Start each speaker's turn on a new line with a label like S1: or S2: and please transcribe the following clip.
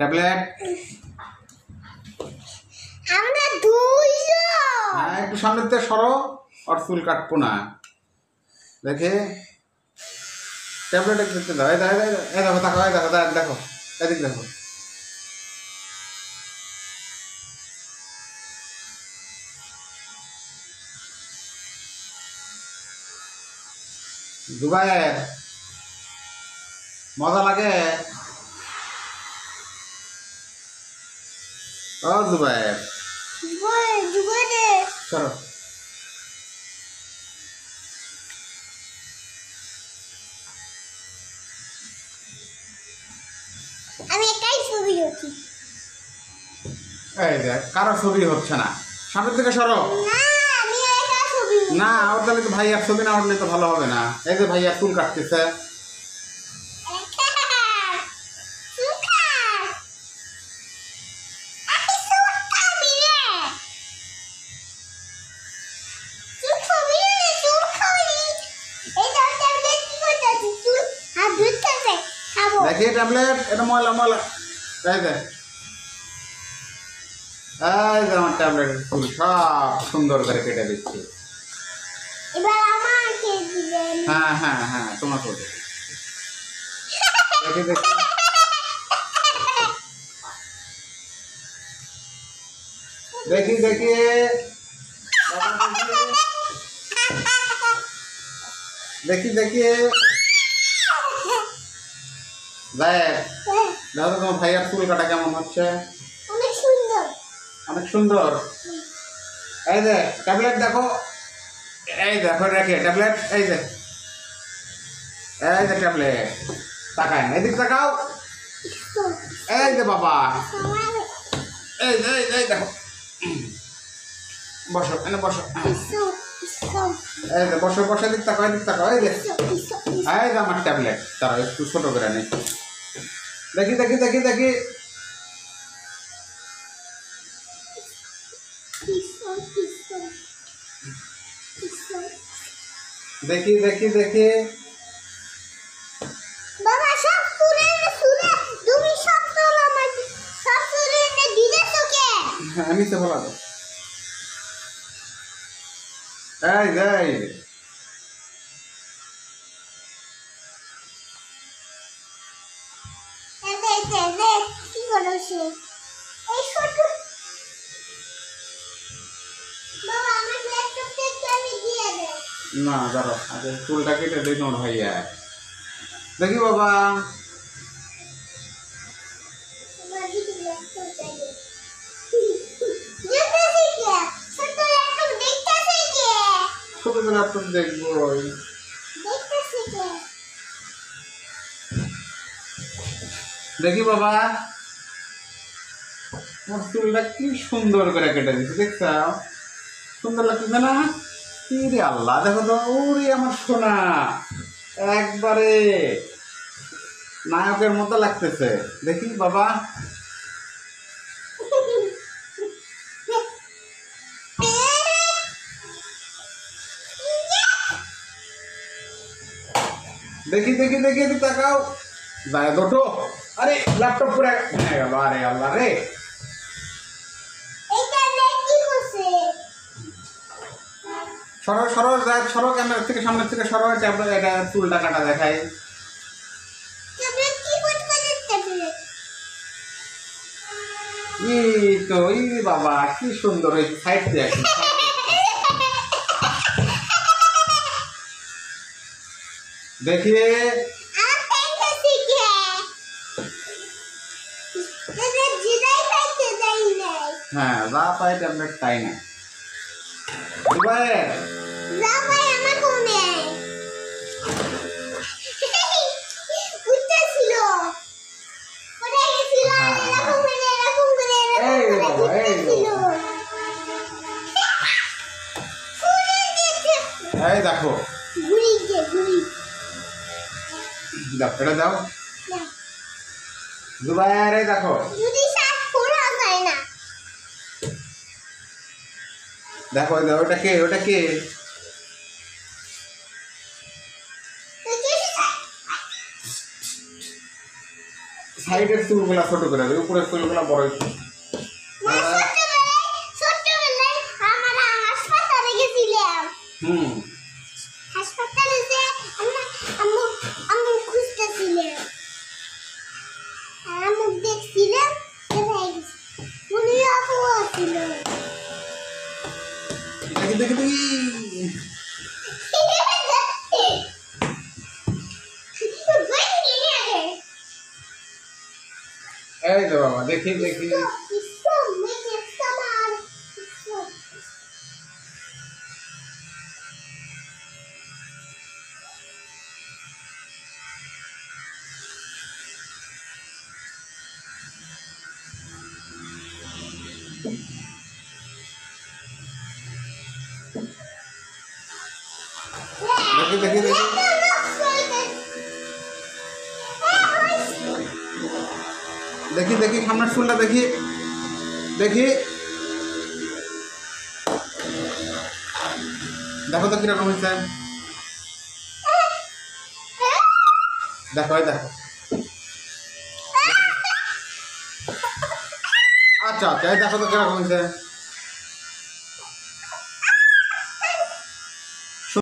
S1: Tablet
S2: আমরা দুইজন।
S1: হ্যাঁ একটু সামনের থেকে সরো, আর চুল কাটবো না দেখে। ট্যাবলেট দেখতে দাও, এই দেখো তাকাও, এই দেখো দেখো এদিক দেখো। জুবায়ের মজা লাগে? ও জুবায়ের সরো।
S2: আমি একাই ছবি উঠি।
S1: এই দেখ কারো ছবি হচ্ছে না, সামনের থেকে সরো।
S2: না আমি একা ছবি উঠি।
S1: না ওর তাহলে তো ভাইয়ার ছবি না উঠলে তো ভালো হবে না। এই যে ভাইয়া চুল কাটতেছে। দেখি ট্যাবলেট, এটা ময়লা ময়লা। এই যে আমার ট্যাবলেটের চুল সব সুন্দর করে কেটে দিচ্ছি।
S2: এবার আমাকে দিবেন।
S1: হ্যাঁ হ্যাঁ হ্যাঁ তোমার করবে। দেখি দেখি দেখি দেখি দেখি দেখি দেখ দেখো তো তোমার ভাইয়ার চুল কাটা কেমন হচ্ছে।
S2: অনেক সুন্দর।
S1: অনেক সুন্দর। এই যে ট্যাবলেট দেখো, এই দেখো রেখে ট্যাবলেট, এই যে ট্যাবলেট তাকায় না, এদিক তাকাও। এই যে বাবা, এই যে দেখো, বসো এনে বসো, এই যে বসো বসে দিক তাকাও, এদিক তাকাও। এই যে আমার ট্যাবলেট, তারা একটু ছোট করে নেই। দেখি দেখি দেখি দেখি দেখি দেখি দেখি
S2: বাবা সব তুলে তুমি সব তোলো আমার সব তুলে এনে দিলে তোকে।
S1: হ্যাঁ নিচে বলা তো। এই যাই
S2: কি করো সে এই ছোট বাবা আমার ল্যাপটপ থেকে আমি দিয়ে দে।
S1: না দাঁড়াও, আগে চুলটা কেটে দিই তোমার ভাইয়া। দেখি বাবা,
S2: আমার দিকে ল্যাপটপ চাই। দেখতেছি কি ছোট ল্যাপটপ দেখতেছি কি
S1: ছোট করে ল্যাপটপ দেখবো।
S2: দেখতেছি কি
S1: দেখি বাবা, তোমার চুলটা কি সুন্দর করে কেটে দিচ্ছে, দেখছো? সুন্দর লাগতেছে না? কি রে আল্লাহ, দেখো তো, ওরে আমার সোনা, একবারে নায়কের মতো লাগতেছে। দেখি বাবা, দেখি দেখি দেখি একটু তাকাও। যায় দুটো, আরে ল্যাপটপ পুরো ভেঙে গেল। আরে আল্লাহ রে,
S2: এটা কি করছে
S1: সরো সরো যায়, সরো ক্যামেরা থেকে, সামনের থেকে সরো। ট্যাবলেট এটা চুলটা কাটা দেখায়।
S2: ট্যাবলেট কি করতে দিতে
S1: এই তো, এই বাবা কি সুন্দর হয়েছে। সাইড দিয়ে আসি, দেখি হ্যাঁ যা পাই ট্যাবলেট তাই না। এই দেখো, দাও এটা দাও জুবায়ের, এই দেখো দেখো ওটা কে, ওটা কে? সাইডের চুলগুলা ছোট করে দেবে, উপরের চুলগুলা বড় একটু।
S2: না, ছোটবেলায় আমরা হাসপাতালে গেছিলাম।
S1: হুম
S2: হাসপাতালে যে আম্মু খুঁজতেছিলেন, আম্মু দেখছিলাম উনি আপু ছিল।
S1: দেখি দেখি দেখি এই যে বাবা দেখি দেখি দেখি দেখি দেখি দেখি দেখি সামনের চুলটা দেখি দেখি দেখো তো কিরকম হয়েছে, দেখো এই দেখো। আচ্ছা আচ্ছা এই দেখো তো কিরকম হয়েছে।